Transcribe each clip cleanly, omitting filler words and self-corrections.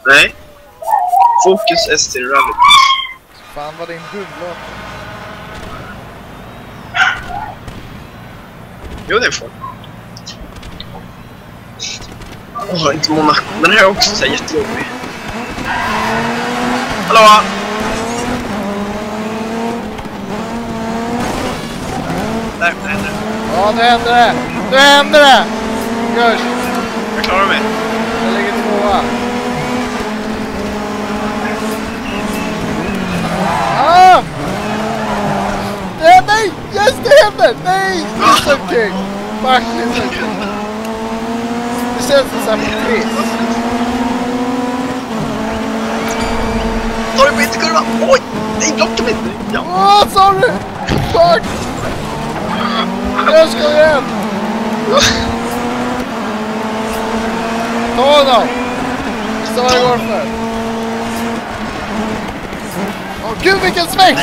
Nej. Fokus ST Rally. Fan vad din hundlåt. Jo, det är folk. Åh, inte Monaco. Den här är också så här jättejobbig. Hallå! Där, där, där. Ja, nu händer det! Nu händer det! Görs! Jag klarar mig. Jag lägger tvåa. Ah! Nej! Yes, det händer! Nej! Listen King! Fuck, Listen King! Det känns så här trist. Ta dig på inte kurva! Oj! Nej, blocka mig inte! Ja. Åh, sorry! Fuck! Jag ska igen! Ta honom! Så vad det går för. Åh gud vilken sväng!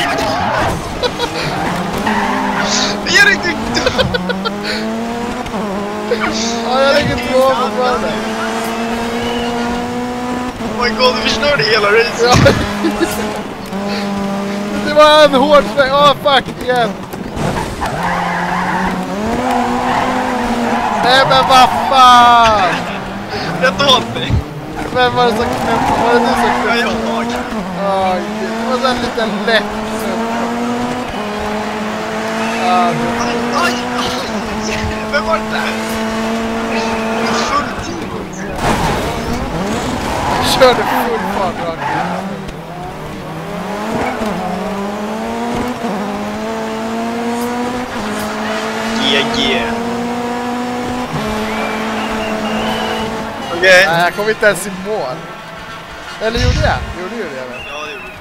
Erik, du... Ja, jag lägger två fortfarande. Oh my god, du förstörde hela racet. Ja. Det var en hård sväng. Åh, fuck igen. Nej, men vad fan! Rätt åt dig. Vem var det som knäppte? Var det du som knäppte? Ja, jag. Åh, gud. Det var så en liten lätt. Ja, Aj, aj. Vem var det där? Full tid. körde full fart rakt ut. GG. Okej. Nej, jag kom inte ens i mål. Eller gjorde jag? Gjorde det? Ja, det gjorde du.